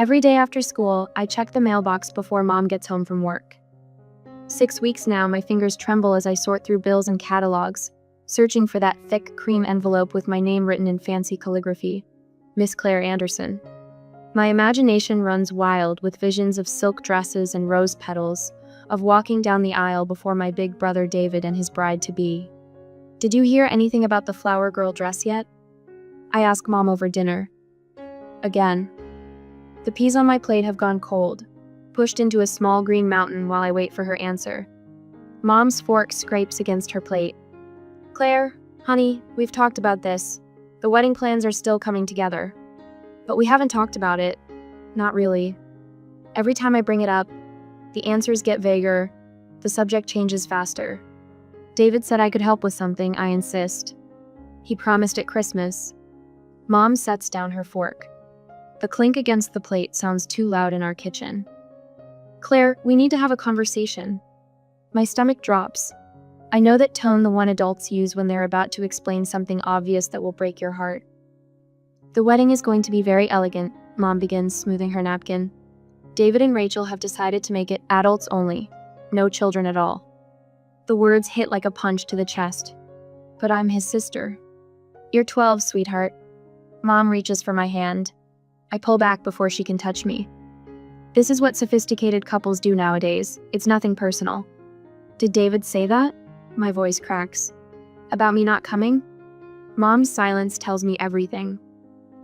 Every day after school, I check the mailbox before Mom gets home from work. 6 weeks now, my fingers tremble as I sort through bills and catalogs, searching for that thick cream envelope with my name written in fancy calligraphy, Miss Claire Anderson. My imagination runs wild with visions of silk dresses and rose petals, of walking down the aisle before my big brother David and his bride-to-be. Did you hear anything about the flower girl dress yet? I ask Mom over dinner. Again. The peas on my plate have gone cold, pushed into a small green mountain while I wait for her answer. Mom's fork scrapes against her plate. Claire, honey, we've talked about this. The wedding plans are still coming together. But we haven't talked about it. Not really. Every time I bring it up, the answers get vaguer, the subject changes faster. David said I could help with something, I insist. He promised at Christmas. Mom sets down her fork. The clink against the plate sounds too loud in our kitchen. Claire, we need to have a conversation. My stomach drops. I know that tone the one adults use when they're about to explain something obvious that will break your heart. The wedding is going to be very elegant, Mom begins, smoothing her napkin. David and Rachel have decided to make it adults only, no children at all. The words hit like a punch to the chest. But I'm his sister. You're 12, sweetheart. Mom reaches for my hand. I pull back before she can touch me. This is what sophisticated couples do nowadays. It's nothing personal. Did David say that? My voice cracks. About me not coming? Mom's silence tells me everything.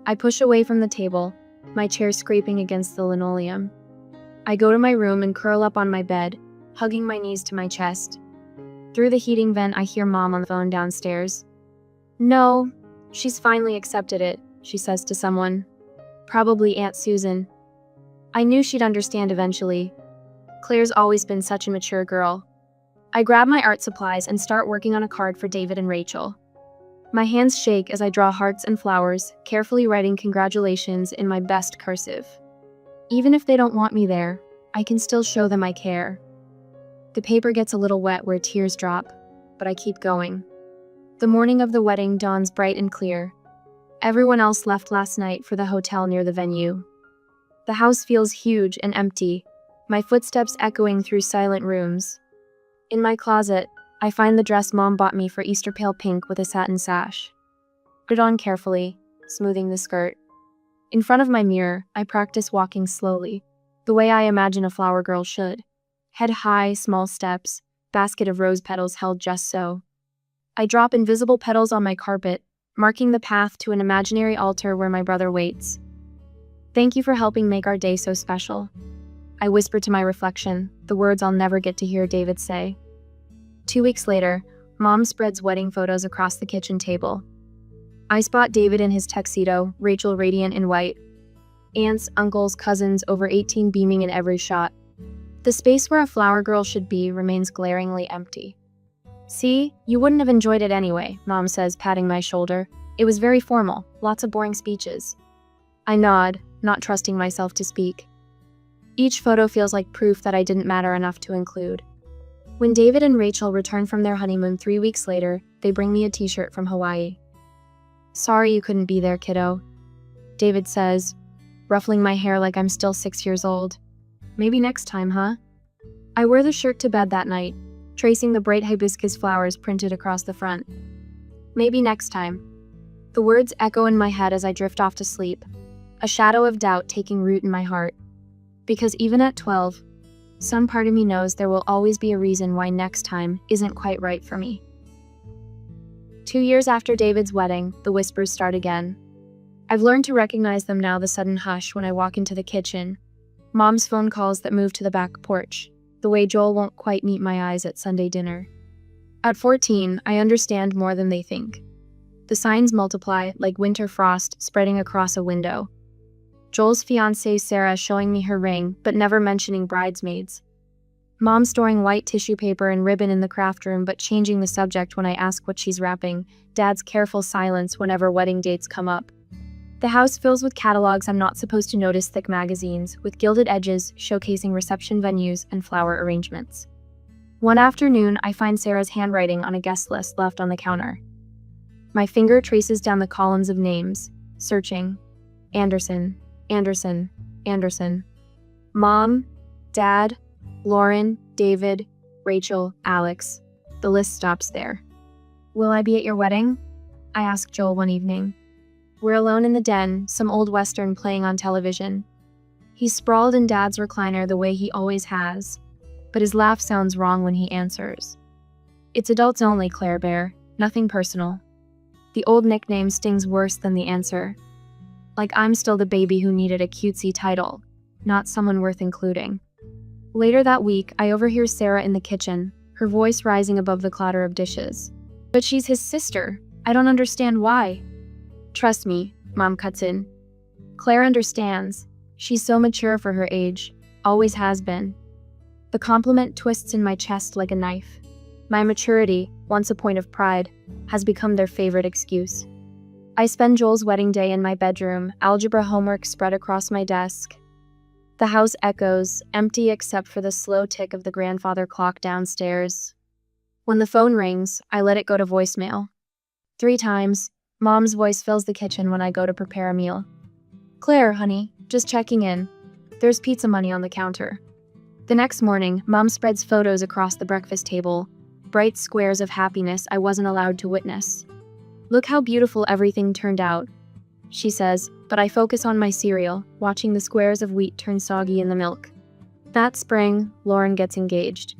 I push away from the table, my chair scraping against the linoleum. I go to my room and curl up on my bed, hugging my knees to my chest. Through the heating vent, I hear Mom on the phone downstairs. No, she's finally accepted it, she says to someone. Probably Aunt Susan. I knew she'd understand eventually. Claire's always been such a mature girl. I grab my art supplies and start working on a card for David and Rachel. My hands shake as I draw hearts and flowers, carefully writing congratulations in my best cursive. Even if they don't want me there, I can still show them I care. The paper gets a little wet where tears drop, but I keep going. The morning of the wedding dawns bright and clear. Everyone else left last night for the hotel near the venue. The house feels huge and empty, my footsteps echoing through silent rooms. In my closet, I find the dress Mom bought me for Easter pale pink with a satin sash. Put it on carefully, smoothing the skirt. In front of my mirror, I practice walking slowly, the way I imagine a flower girl should. Head high, small steps, basket of rose petals held just so. I drop invisible petals on my carpet, marking the path to an imaginary altar where my brother waits. Thank you for helping make our day so special. I whisper to my reflection, the words I'll never get to hear David say. 2 weeks later, Mom spreads wedding photos across the kitchen table. I spot David in his tuxedo, Rachel radiant in white. Aunts, uncles, cousins, over 18 beaming in every shot. The space where a flower girl should be remains glaringly empty. See, you wouldn't have enjoyed it anyway, Mom says, patting my shoulder. It was very formal, lots of boring speeches. I nod, not trusting myself to speak. Each photo feels like proof that I didn't matter enough to include. When David and Rachel return from their honeymoon 3 weeks later, they bring me a t-shirt from Hawaii. Sorry you couldn't be there, kiddo, David says, ruffling my hair like I'm still 6 years old. Maybe next time, huh? I wear the shirt to bed that night, tracing the bright hibiscus flowers printed across the front. Maybe next time. The words echo in my head as I drift off to sleep, a shadow of doubt taking root in my heart. Because even at 12, some part of me knows there will always be a reason why next time isn't quite right for me. 2 years after David's wedding, the whispers start again. I've learned to recognize them now, the sudden hush when I walk into the kitchen, Mom's phone calls that move to the back porch, the way Joel won't quite meet my eyes at Sunday dinner. At 14, I understand more than they think. The signs multiply like winter frost spreading across a window. Joel's fiancée Sarah showing me her ring, but never mentioning bridesmaids. Mom storing white tissue paper and ribbon in the craft room, but changing the subject when I ask what she's wrapping. Dad's careful silence whenever wedding dates come up. The house fills with catalogs I'm not supposed to notice, thick magazines, with gilded edges showcasing reception venues and flower arrangements. One afternoon, I find Sarah's handwriting on a guest list left on the counter. My finger traces down the columns of names, searching. Anderson, Anderson, Anderson. Mom, Dad, Lauren, David, Rachel, Alex. The list stops there. Will I be at your wedding? I asked Joel one evening. We're alone in the den, some old western playing on television. He's sprawled in Dad's recliner the way he always has, but his laugh sounds wrong when he answers. It's adults only, Claire Bear, nothing personal. The old nickname stings worse than the answer. Like I'm still the baby who needed a cutesy title, not someone worth including. Later that week, I overhear Sarah in the kitchen, her voice rising above the clatter of dishes. But she's his sister. I don't understand why. Trust me, Mom cuts in. Claire understands. She's so mature for her age, always has been. The compliment twists in my chest like a knife. My maturity, once a point of pride, has become their favorite excuse. I spend Joel's wedding day in my bedroom, algebra homework spread across my desk. The house echoes, empty except for the slow tick of the grandfather clock downstairs. When the phone rings, I let it go to voicemail. 3 times, Mom's voice fills the kitchen when I go to prepare a meal. Claire, honey, just checking in. There's pizza money on the counter. The next morning, Mom spreads photos across the breakfast table, bright squares of happiness I wasn't allowed to witness. Look how beautiful everything turned out, she says, but I focus on my cereal, watching the squares of wheat turn soggy in the milk. That spring, Lauren gets engaged.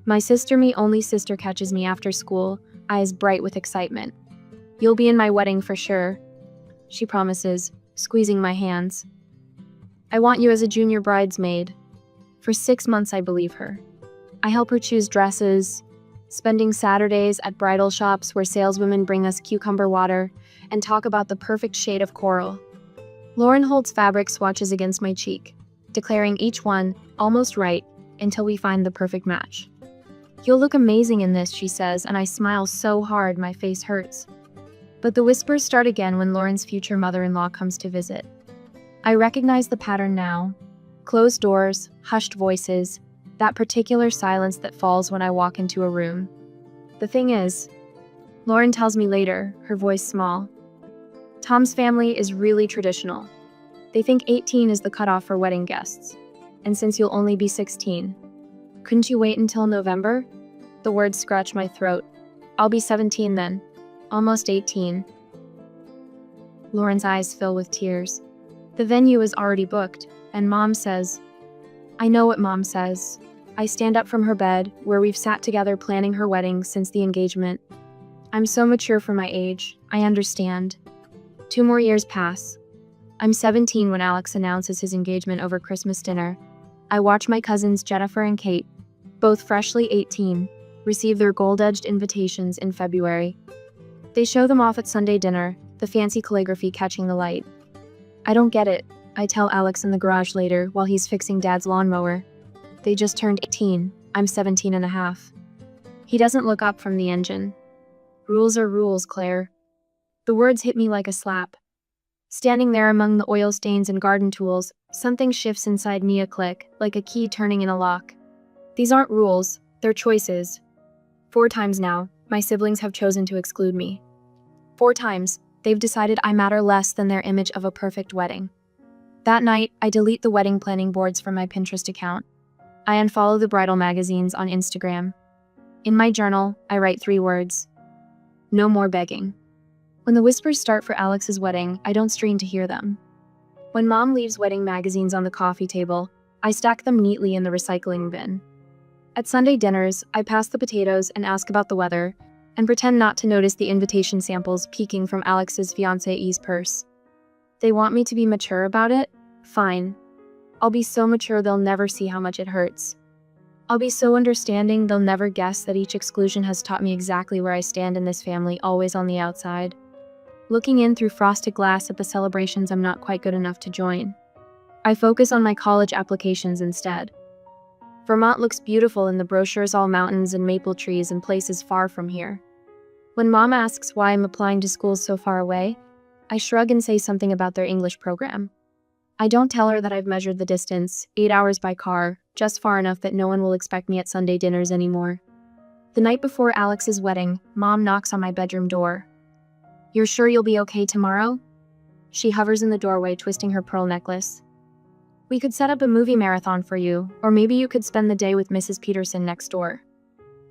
My me only sister catches me after school, eyes bright with excitement. You'll be in my wedding for sure, she promises, squeezing my hands. I want you as a junior bridesmaid. For 6 months I believe her. I help her choose dresses, spending Saturdays at bridal shops where saleswomen bring us cucumber water and talk about the perfect shade of coral. Lauren holds fabric swatches against my cheek, declaring each one almost right until we find the perfect match. You'll look amazing in this, she says, and I smile so hard my face hurts. But the whispers start again when Lauren's future mother-in-law comes to visit. I recognize the pattern now. Closed doors, hushed voices, that particular silence that falls when I walk into a room. The thing is, Lauren tells me later, her voice small, Tom's family is really traditional. They think 18 is the cutoff for wedding guests. And since you'll only be 16, couldn't you wait until November? The words scratch my throat. I'll be 17 then. Almost 18. Lauren's eyes fill with tears. The venue is already booked, and Mom says, I know what Mom says. I stand up from her bed, where we've sat together planning her wedding since the engagement. I'm so mature for my age. I understand. 2 more years pass. I'm 17 when Alex announces his engagement over Christmas dinner. I watch my cousins Jennifer and Kate, both freshly 18, receive their gold-edged invitations in February. They show them off at Sunday dinner, the fancy calligraphy catching the light. I don't get it, I tell Alex in the garage later while he's fixing Dad's lawnmower. They just turned 18, I'm 17 and a half. He doesn't look up from the engine. Rules are rules, Claire. The words hit me like a slap. Standing there among the oil stains and garden tools, something shifts inside me a click, like a key turning in a lock. These aren't rules, they're choices. 4 times now, my siblings have chosen to exclude me. 4 times, they've decided I matter less than their image of a perfect wedding. That night, I delete the wedding planning boards from my Pinterest account. I unfollow the bridal magazines on Instagram. In my journal, I write 3 words. No more begging. When the whispers start for Alex's wedding, I don't strain to hear them. When Mom leaves wedding magazines on the coffee table, I stack them neatly in the recycling bin. At Sunday dinners, I pass the potatoes and ask about the weather, and pretend not to notice the invitation samples peeking from Alex's fiancée's purse. They want me to be mature about it? Fine. I'll be so mature they'll never see how much it hurts. I'll be so understanding they'll never guess that each exclusion has taught me exactly where I stand in this family, always on the outside. Looking in through frosted glass at the celebrations I'm not quite good enough to join. I focus on my college applications instead. Vermont looks beautiful in the brochures, all mountains and maple trees and places far from here. When Mom asks why I'm applying to schools so far away, I shrug and say something about their English program. I don't tell her that I've measured the distance, 8 hours by car, just far enough that no one will expect me at Sunday dinners anymore. The night before Alex's wedding, Mom knocks on my bedroom door. You're sure you'll be okay tomorrow? She hovers in the doorway, twisting her pearl necklace. We could set up a movie marathon for you, or maybe you could spend the day with Mrs. Peterson next door.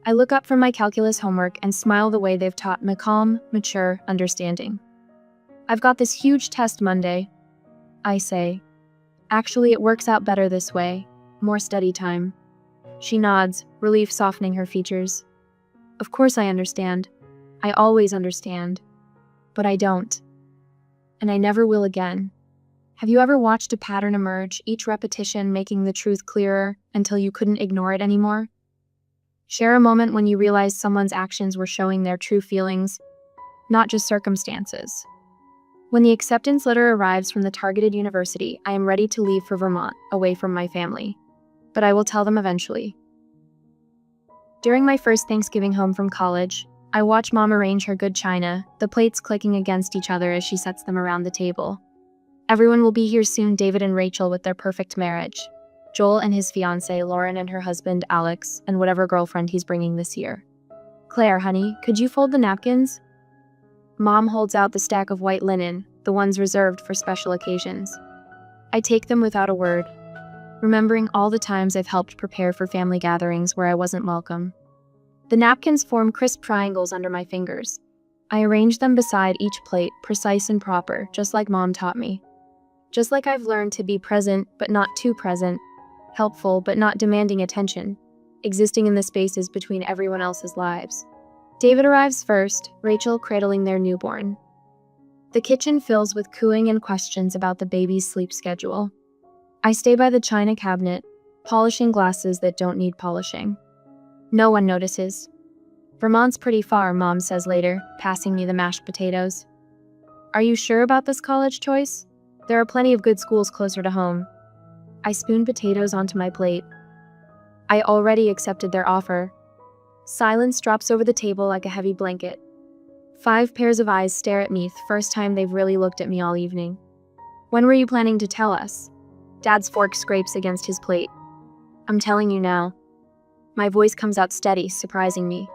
I look up from my calculus homework and smile the way they've taught me calm, mature understanding. I've got this huge test Monday, I say. Actually, it works out better this way. More study time. She nods, relief softening her features. Of course I understand. I always understand. But I don't. And I never will again. Have you ever watched a pattern emerge, each repetition making the truth clearer until you couldn't ignore it anymore? Share a moment when you realized someone's actions were showing their true feelings, not just circumstances. When the acceptance letter arrives from the targeted university, I am ready to leave for Vermont, away from my family. But I will tell them eventually. During my first Thanksgiving home from college, I watch Mom arrange her good china, the plates clicking against each other as she sets them around the table. Everyone will be here soon, David and Rachel with their perfect marriage. Joel and his fiancée, Lauren, and her husband, Alex, and whatever girlfriend he's bringing this year. Claire, honey, could you fold the napkins? Mom holds out the stack of white linen, the ones reserved for special occasions. I take them without a word, remembering all the times I've helped prepare for family gatherings where I wasn't welcome. The napkins form crisp triangles under my fingers. I arrange them beside each plate, precise and proper, just like Mom taught me. Just like I've learned to be present, but not too present, helpful, but not demanding attention, existing in the spaces between everyone else's lives. David arrives first, Rachel cradling their newborn. The kitchen fills with cooing and questions about the baby's sleep schedule. I stay by the china cabinet, polishing glasses that don't need polishing. No one notices. Vermont's pretty far, Mom says later, passing me the mashed potatoes. Are you sure about this college choice? There are plenty of good schools closer to home. I spoon potatoes onto my plate. I already accepted their offer. Silence drops over the table like a heavy blanket. 5 pairs of eyes stare at me, the first time they've really looked at me all evening. When were you planning to tell us? Dad's fork scrapes against his plate. I'm telling you now. My voice comes out steady, surprising me.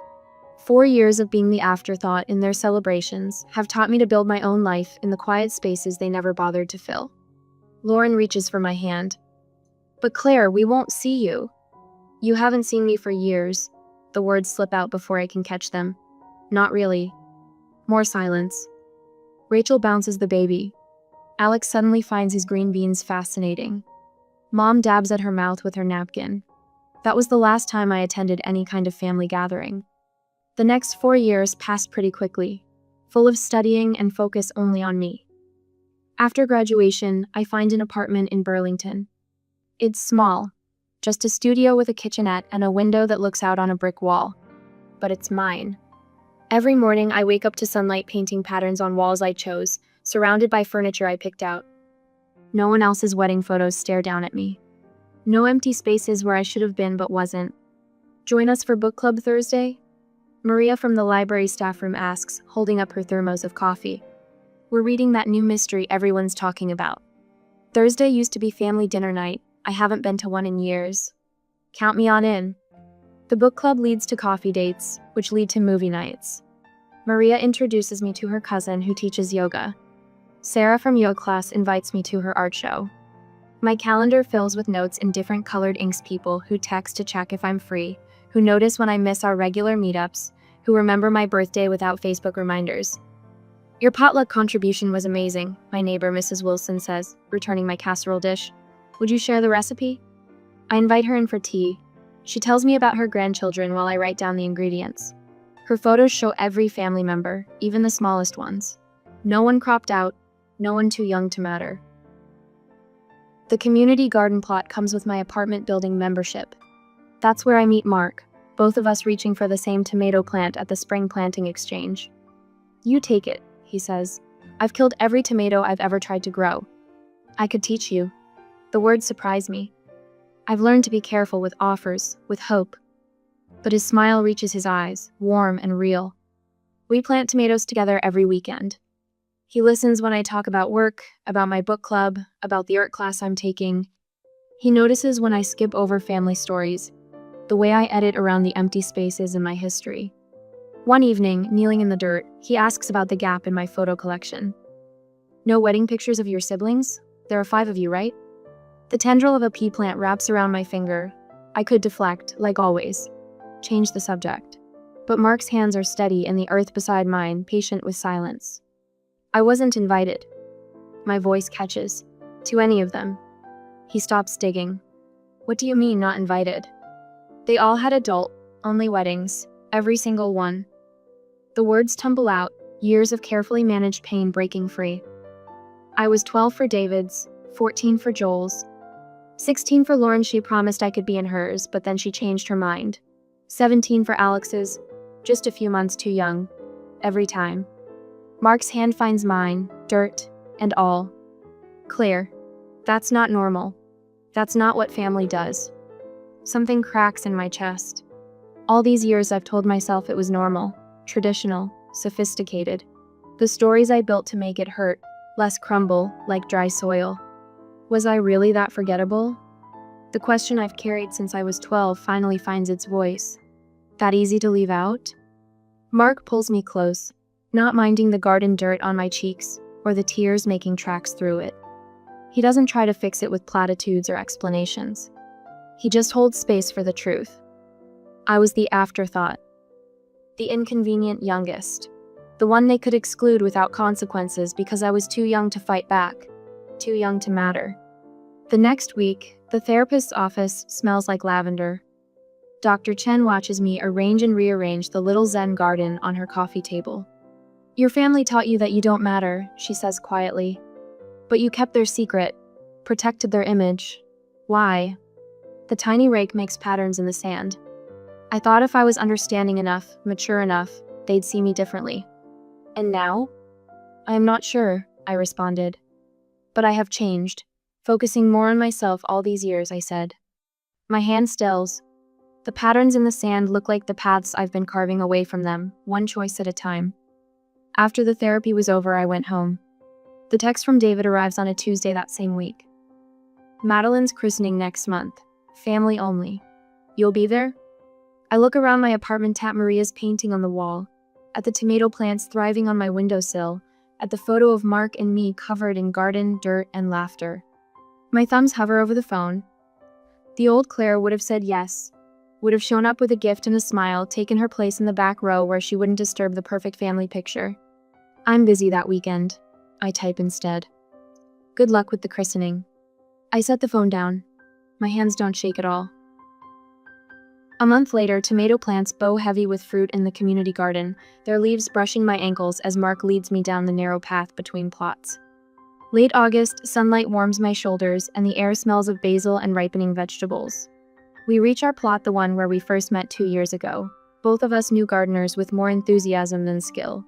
4 years of being the afterthought in their celebrations have taught me to build my own life in the quiet spaces they never bothered to fill. Lauren reaches for my hand. But Claire, we won't see you. You haven't seen me for years. The words slip out before I can catch them. Not really. More silence. Rachel bounces the baby. Alex suddenly finds his green beans fascinating. Mom dabs at her mouth with her napkin. That was the last time I attended any kind of family gathering. The next 4 years passed pretty quickly, full of studying and focus only on me. After graduation, I find an apartment in Burlington. It's small, just a studio with a kitchenette and a window that looks out on a brick wall. But it's mine. Every morning, I wake up to sunlight painting patterns on walls I chose, surrounded by furniture I picked out. No one else's wedding photos stare down at me. No empty spaces where I should have been but wasn't. Join us for book club Thursday? Maria from the library staff room asks, holding up her thermos of coffee. We're reading that new mystery everyone's talking about. Thursday used to be family dinner night. I haven't been to one in years. Count me on in. The book club leads to coffee dates, which lead to movie nights. Maria introduces me to her cousin who teaches yoga. Sarah from yoga class invites me to her art show. My calendar fills with notes in different colored inks, people who text to check if I'm free, who notice when I miss our regular meetups, who remember my birthday without Facebook reminders. Your potluck contribution was amazing, my neighbor Mrs. Wilson says, returning my casserole dish. Would you share the recipe? I invite her in for tea. She tells me about her grandchildren while I write down the ingredients. Her photos show every family member, even the smallest ones. No one cropped out, no one too young to matter. The community garden plot comes with my apartment building membership. That's where I meet Mark, both of us reaching for the same tomato plant at the spring planting exchange. You take it, he says. I've killed every tomato I've ever tried to grow. I could teach you. The words surprise me. I've learned to be careful with offers, with hope. But his smile reaches his eyes, warm and real. We plant tomatoes together every weekend. He listens when I talk about work, about my book club, about the art class I'm taking. He notices when I skip over family stories, the way I edit around the empty spaces in my history. One evening, kneeling in the dirt, he asks about the gap in my photo collection. No wedding pictures of your siblings? There are 5 of you, right? The tendril of a pea plant wraps around my finger. I could deflect, like always. Change the subject. But Mark's hands are steady and the earth beside mine, patient with silence. I wasn't invited. My voice catches. To any of them. He stops digging. What do you mean, not invited? They all had adult-only weddings, every single one. The words tumble out, years of carefully managed pain breaking free. I was 12 for David's, 14 for Joel's, 16 for Lauren. She promised I could be in hers, but then she changed her mind. 17 for Alex's, just a few months too young. Every time. Mark's hand finds mine, dirt, and all. Claire, that's not normal. That's not what family does. Something cracks in my chest. All these years I've told myself it was normal, traditional, sophisticated. The stories I built to make it hurt, less crumble, like dry soil. Was I really that forgettable? The question I've carried since I was 12 finally finds its voice. That easy to leave out? Mark pulls me close, not minding the garden dirt on my cheeks, or the tears making tracks through it. He doesn't try to fix it with platitudes or explanations. He just holds space for the truth. I was the afterthought. The inconvenient youngest. The one they could exclude without consequences because I was too young to fight back. Too young to matter. The next week, the therapist's office smells like lavender. Dr. Chen watches me arrange and rearrange the little Zen garden on her coffee table. Your family taught you that you don't matter, she says quietly. But you kept their secret, protected their image. Why? The tiny rake makes patterns in the sand. I thought if I was understanding enough, mature enough, they'd see me differently. And now? I am not sure, I responded. But I have changed, focusing more on myself all these years, I said. My hand stills. The patterns in the sand look like the paths I've been carving away from them, one choice at a time. After the therapy was over, I went home. The text from David arrives on a Tuesday that same week. Madeline's christening next month. Family only. You'll be there? I look around my apartment at Maria's painting on the wall, at the tomato plants thriving on my windowsill, at the photo of Mark and me covered in garden, dirt, and laughter. My thumbs hover over the phone. The old Claire would have said yes, would have shown up with a gift and a smile, taken her place in the back row where she wouldn't disturb the perfect family picture. I'm busy that weekend, I type instead. Good luck with the christening. I set the phone down. My hands don't shake at all. A month later, tomato plants bow heavy with fruit in the community garden, their leaves brushing my ankles as Mark leads me down the narrow path between plots. Late August, sunlight warms my shoulders and the air smells of basil and ripening vegetables. We reach our plot, the one where we first met 2 years ago, both of us new gardeners with more enthusiasm than skill.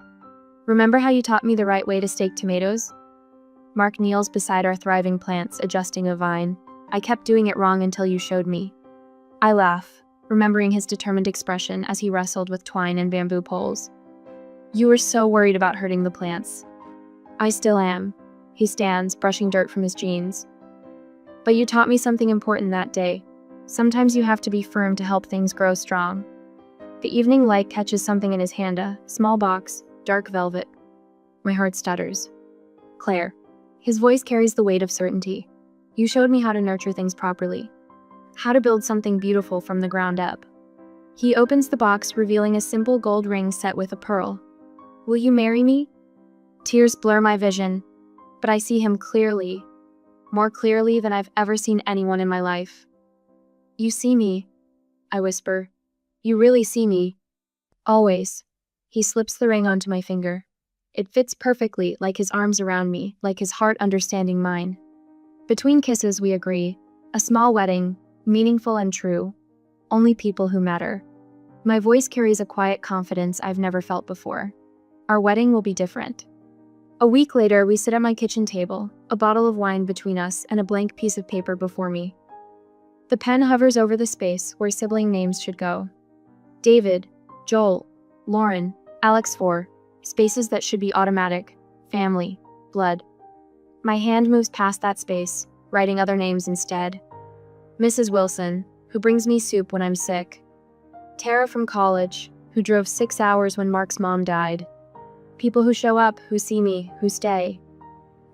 Remember how you taught me the right way to stake tomatoes? Mark kneels beside our thriving plants, adjusting a vine. I kept doing it wrong until you showed me. I laugh, remembering his determined expression as he wrestled with twine and bamboo poles. You were so worried about hurting the plants. I still am. He stands, brushing dirt from his jeans. But you taught me something important that day. Sometimes you have to be firm to help things grow strong. The evening light catches something in his hand, a small box, dark velvet. My heart stutters. Claire. His voice carries the weight of certainty. You showed me how to nurture things properly. How to build something beautiful from the ground up. He opens the box, revealing a simple gold ring set with a pearl. Will you marry me? Tears blur my vision, but I see him clearly. More clearly than I've ever seen anyone in my life. You see me, I whisper. You really see me. Always. He slips the ring onto my finger. It fits perfectly, like his arms around me, like his heart understanding mine. Between kisses, we agree. A small wedding, meaningful and true. Only people who matter. My voice carries a quiet confidence I've never felt before. Our wedding will be different. A week later, we sit at my kitchen table, a bottle of wine between us and a blank piece of paper before me. The pen hovers over the space where sibling names should go. David, Joel, Lauren, Alex 4, spaces that should be automatic, family, blood. My hand moves past that space, writing other names instead. Mrs. Wilson, who brings me soup when I'm sick. Tara from college, who drove 6 hours when Mark's mom died. People who show up, who see me, who stay.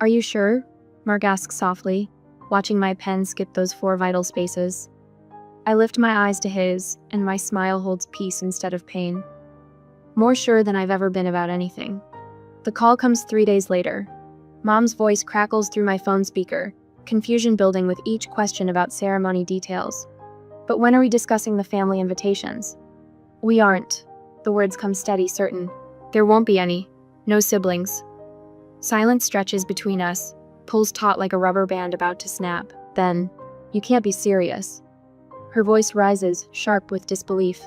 Are you sure? Mark asks softly. watching my pen skip those 4 vital spaces. I lift my eyes to his, and my smile holds peace instead of pain. More sure than I've ever been about anything. The call comes 3 days later. Mom's voice crackles through my phone speaker, confusion building with each question about ceremony details. But when are we discussing the family invitations? We aren't. The words come steady, certain. There won't be any. No siblings. Silence stretches between us, pulls taut like a rubber band about to snap. Then, you can't be serious. Her voice rises, sharp with disbelief.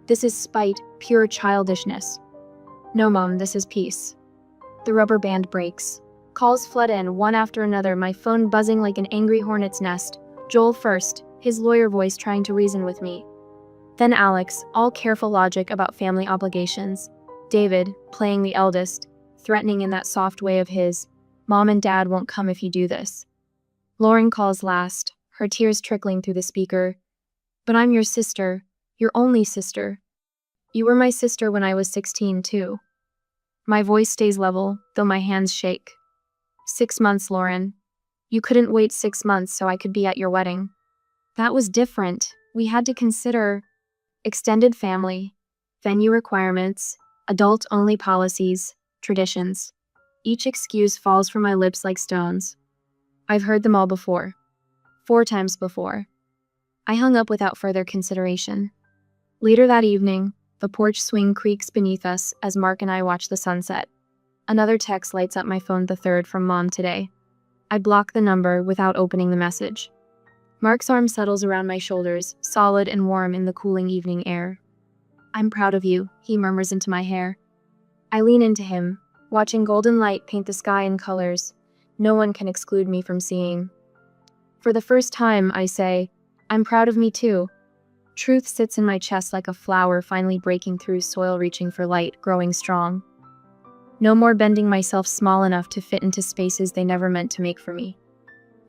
This is spite, pure childishness. No, Mom, this is peace. The rubber band breaks. Calls flood in, one after another, my phone buzzing like an angry hornet's nest. Joel first, his lawyer voice trying to reason with me. Then Alex, all careful logic about family obligations. David, playing the eldest, threatening in that soft way of his. Mom and Dad won't come if you do this. Lauren calls last, her tears trickling through the speaker. But I'm your sister, your only sister. You were my sister when I was 16, too. My voice stays level, though my hands shake. 6 months, Lauren. You couldn't wait 6 months so I could be at your wedding. That was different. We had to consider extended family, venue requirements, adult-only policies, traditions. Each excuse falls from my lips like stones. I've heard them all before. 4 times before. I hung up without further consideration. Later that evening, the porch swing creaks beneath us as Mark and I watch the sunset. Another text lights up my phone, the 3rd from Mom today. I block the number without opening the message. Mark's arm settles around my shoulders, solid and warm in the cooling evening air. I'm proud of you, he murmurs into my hair. I lean into him, watching golden light paint the sky in colors no one can exclude me from seeing. For the first time, I say, I'm proud of me too. Truth sits in my chest like a flower finally breaking through soil, reaching for light, growing strong. No more bending myself small enough to fit into spaces they never meant to make for me.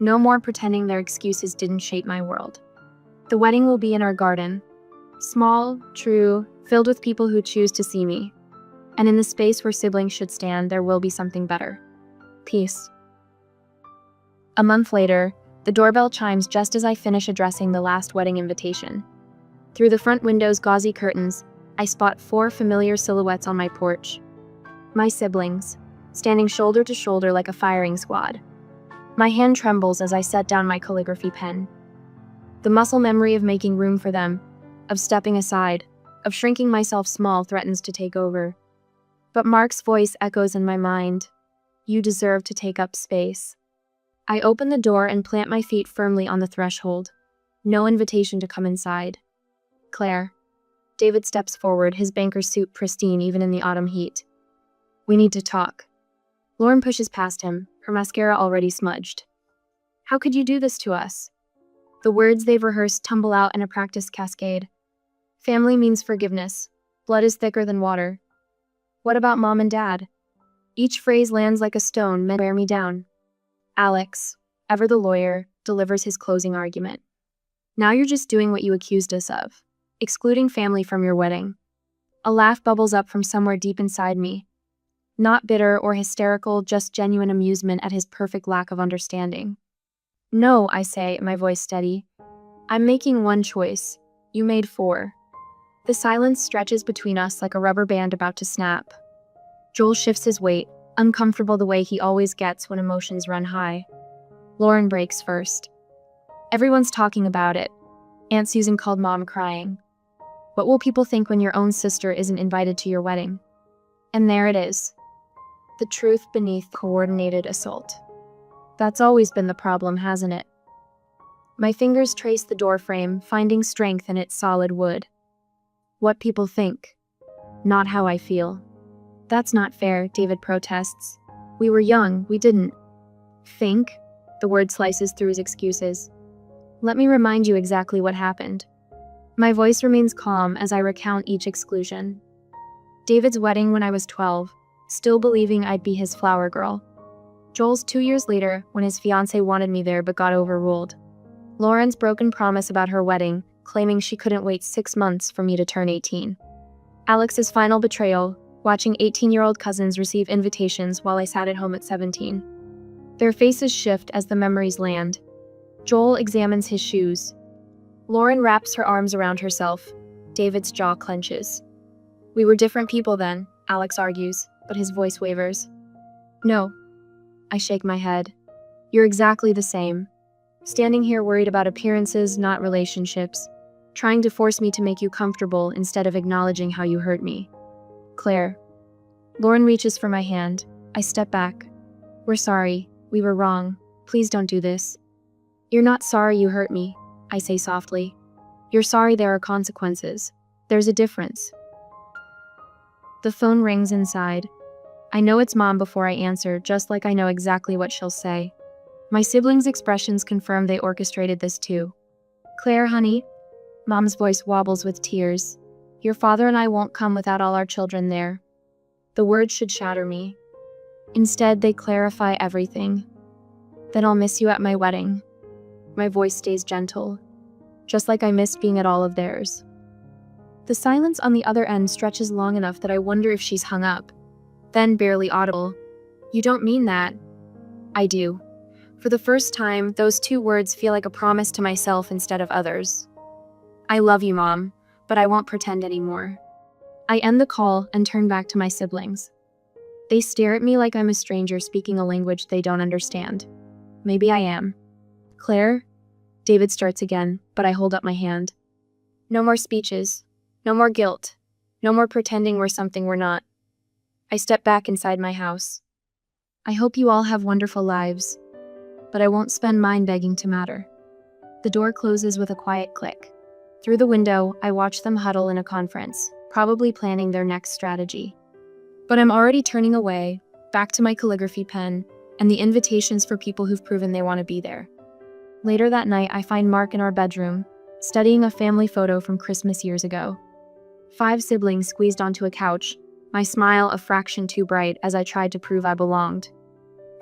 No more pretending their excuses didn't shape my world. The wedding will be in our garden. Small, true, filled with people who choose to see me. And in the space where siblings should stand, there will be something better. Peace. A month later, the doorbell chimes just as I finish addressing the last wedding invitation. Through the front window's gauzy curtains, I spot 4 familiar silhouettes on my porch. My siblings, standing shoulder to shoulder like a firing squad. My hand trembles as I set down my calligraphy pen. The muscle memory of making room for them, of stepping aside, of shrinking myself small threatens to take over. But Mark's voice echoes in my mind. You deserve to take up space. I open the door and plant my feet firmly on the threshold. No invitation to come inside. Claire. David steps forward, his banker suit pristine even in the autumn heat. We need to talk. Lauren pushes past him, her mascara already smudged. How could you do this to us? The words they've rehearsed tumble out in a practiced cascade. Family means forgiveness. Blood is thicker than water. What about Mom and Dad? Each phrase lands like a stone meant to wear me down. Alex, ever the lawyer, delivers his closing argument. Now you're just doing what you accused us of, excluding family from your wedding. A laugh bubbles up from somewhere deep inside me. Not bitter or hysterical, just genuine amusement at his perfect lack of understanding. No, I say, my voice steady. I'm making one choice. You made 4. The silence stretches between us like a rubber band about to snap. Joel shifts his weight, uncomfortable the way he always gets when emotions run high. Lauren breaks first. Everyone's talking about it. Aunt Susan called Mom crying. What will people think when your own sister isn't invited to your wedding? And there it is. The truth beneath coordinated assault. That's always been the problem, hasn't it? My fingers trace the doorframe, finding strength in its solid wood. What people think, not how I feel. That's not fair, David protests. We were young, we didn't think. The word slices through his excuses. Let me remind you exactly what happened. My voice remains calm as I recount each exclusion. David's wedding when I was 12, still believing I'd be his flower girl. Joel's 2 years later when his fiancée wanted me there but got overruled. Lauren's broken promise about her wedding, claiming she couldn't wait 6 months for me to turn 18. Alex's final betrayal, watching 18-year-old cousins receive invitations while I sat at home at 17. Their faces shift as the memories land, Joel examines his shoes. Lauren wraps her arms around herself. David's jaw clenches. We were different people then, Alex argues, but his voice wavers. No. I shake my head. You're exactly the same. Standing here worried about appearances, not relationships. Trying to force me to make you comfortable instead of acknowledging how you hurt me. Claire. Lauren reaches for my hand. I step back. We're sorry. We were wrong. Please don't do this. You're not sorry you hurt me, I say softly. You're sorry there are consequences. There's a difference. The phone rings inside. I know it's Mom before I answer, just like I know exactly what she'll say. My siblings' expressions confirm they orchestrated this too. Claire, honey. Mom's voice wobbles with tears. Your father and I won't come without all our children there. The words should shatter me. Instead, they clarify everything. Then I'll miss you at my wedding. My voice stays gentle, just like I missed being at all of theirs. The silence on the other end stretches long enough that I wonder if she's hung up. Then, barely audible, you don't mean that. I do. For the first time, those two words feel like a promise to myself instead of others. I love you, Mom, but I won't pretend anymore. I end the call and turn back to my siblings. They stare at me like I'm a stranger speaking a language they don't understand. Maybe I am. Claire? David starts again, but I hold up my hand. No more speeches. No more guilt. No more pretending we're something we're not. I step back inside my house. I hope you all have wonderful lives, but I won't spend mine begging to matter. The door closes with a quiet click. Through the window, I watch them huddle in a conference, probably planning their next strategy. But I'm already turning away, back to my calligraphy pen, and the invitations for people who've proven they want to be there. Later that night, I find Mark in our bedroom, studying a family photo from Christmas years ago. 5 siblings squeezed onto a couch, my smile a fraction too bright as I tried to prove I belonged.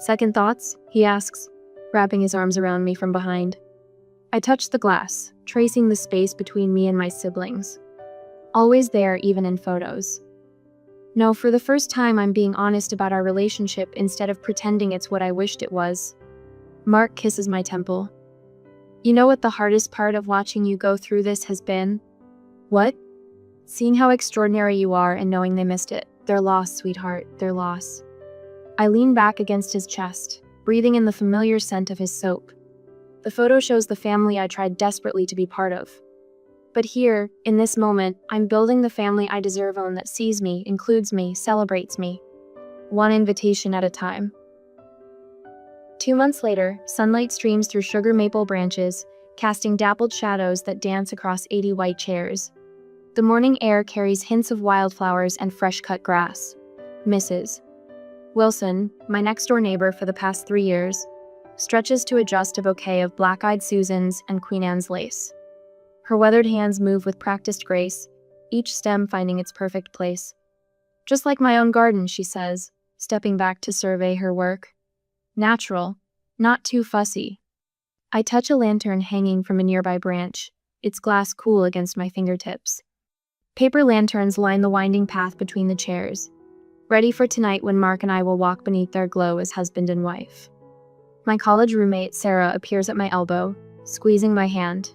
Second thoughts? He asks, wrapping his arms around me from behind. I touch the glass, tracing the space between me and my siblings. Always there, even in photos. No, for the first time I'm being honest about our relationship instead of pretending it's what I wished it was. Mark kisses my temple. You know what the hardest part of watching you go through this has been? What? Seeing how extraordinary you are and knowing they missed it. Their loss, sweetheart, their loss. I lean back against his chest, breathing in the familiar scent of his soap. The photo shows the family I tried desperately to be part of. But here, in this moment, I'm building the family I deserve on that sees me, includes me, celebrates me. One invitation at a time. 2 months later, sunlight streams through sugar maple branches, casting dappled shadows that dance across 80 white chairs. The morning air carries hints of wildflowers and fresh-cut grass. Mrs. Wilson, my next-door neighbor for the past 3 years, stretches to adjust a bouquet of black-eyed Susans and Queen Anne's lace. Her weathered hands move with practiced grace, each stem finding its perfect place. Just like my own garden, she says, stepping back to survey her work. Natural, not too fussy. I touch a lantern hanging from a nearby branch, its glass cool against my fingertips. Paper lanterns line the winding path between the chairs, ready for tonight when Mark and I will walk beneath their glow as husband and wife. My college roommate, Sarah, appears at my elbow, squeezing my hand.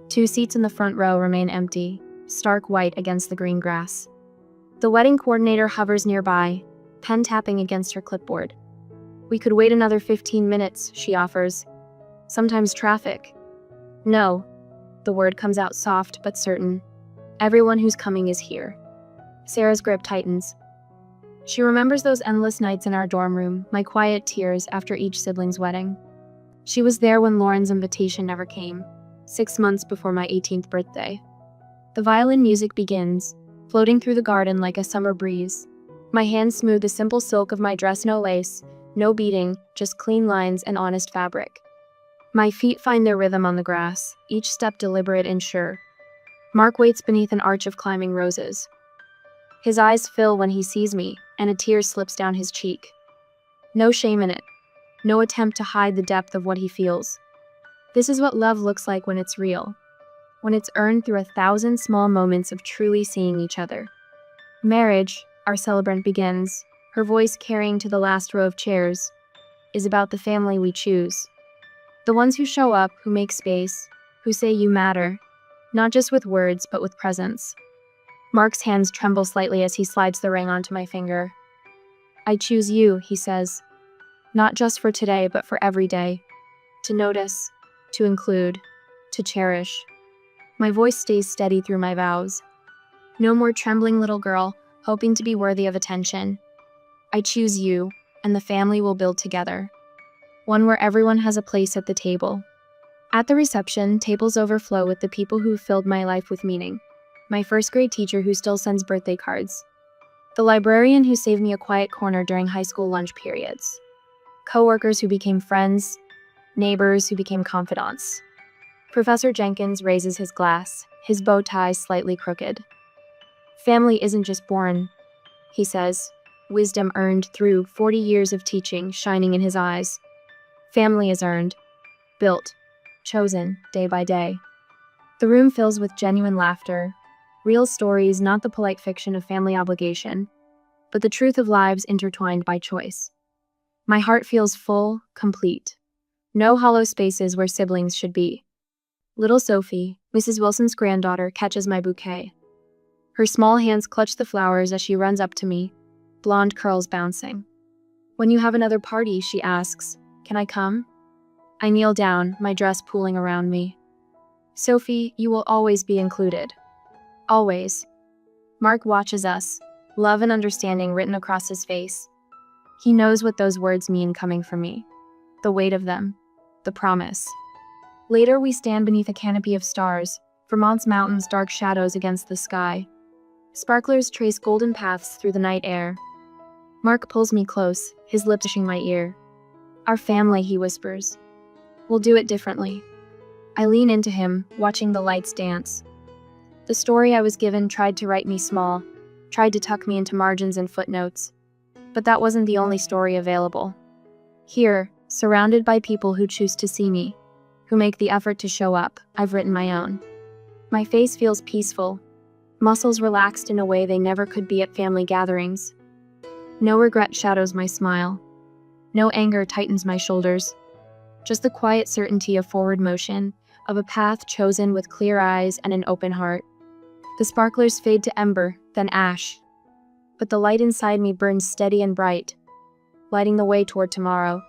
2 seats in the front row remain empty, stark white against the green grass. The wedding coordinator hovers nearby, pen tapping against her clipboard. We could wait another 15 minutes, she offers. Sometimes traffic. No. The word comes out soft but certain. Everyone who's coming is here. Sarah's grip tightens. She remembers those endless nights in our dorm room, my quiet tears after each sibling's wedding. She was there when Lauren's invitation never came, 6 months before my 18th birthday. The violin music begins, floating through the garden like a summer breeze. My hands smooth the simple silk of my dress, no lace, no beading, just clean lines and honest fabric. My feet find their rhythm on the grass, each step deliberate and sure. Mark waits beneath an arch of climbing roses. His eyes fill when he sees me, and a tear slips down his cheek. No shame in it. No attempt to hide the depth of what he feels. This is what love looks like when it's real. When it's earned through 1,000 small moments of truly seeing each other. Marriage, our celebrant begins, her voice carrying to the last row of chairs, is about the family we choose. The ones who show up, who make space, who say you matter, not just with words, but with presence. Mark's hands tremble slightly as he slides the ring onto my finger. I choose you, he says, not just for today, but for every day. To notice, to include, to cherish. My voice stays steady through my vows. No more trembling little girl, hoping to be worthy of attention. I choose you, and the family will build together. One where everyone has a place at the table. At the reception, tables overflow with the people who filled my life with meaning. My first grade teacher who still sends birthday cards. The librarian who saved me a quiet corner during high school lunch periods. Coworkers who became friends. Neighbors who became confidants. Professor Jenkins raises his glass, his bow tie slightly crooked. Family isn't just born, he says, wisdom earned through 40 years of teaching shining in his eyes. Family is earned, built, chosen day by day. The room fills with genuine laughter, real stories, not the polite fiction of family obligation, but the truth of lives intertwined by choice. My heart feels full, complete. No hollow spaces where siblings should be. Little Sophie, Mrs. Wilson's granddaughter, catches my bouquet. Her small hands clutch the flowers as she runs up to me, blonde curls bouncing. When you have another party, she asks, can I come? I kneel down, my dress pooling around me. Sophie, you will always be included. Always. Mark watches us, love and understanding written across his face. He knows what those words mean coming from me. The weight of them. The promise. Later we stand beneath a canopy of stars, Vermont's mountains dark shadows against the sky. Sparklers trace golden paths through the night air. Mark pulls me close, his lips touching my ear. Our family, he whispers. We'll do it differently. I lean into him, watching the lights dance. The story I was given tried to write me small, tried to tuck me into margins and footnotes. But that wasn't the only story available. Here, surrounded by people who choose to see me, who make the effort to show up, I've written my own. My face feels peaceful, muscles relaxed in a way they never could be at family gatherings. No regret shadows my smile. No anger tightens my shoulders. Just the quiet certainty of forward motion, of a path chosen with clear eyes and an open heart. The sparklers fade to ember, then ash. But the light inside me burns steady and bright, lighting the way toward tomorrow.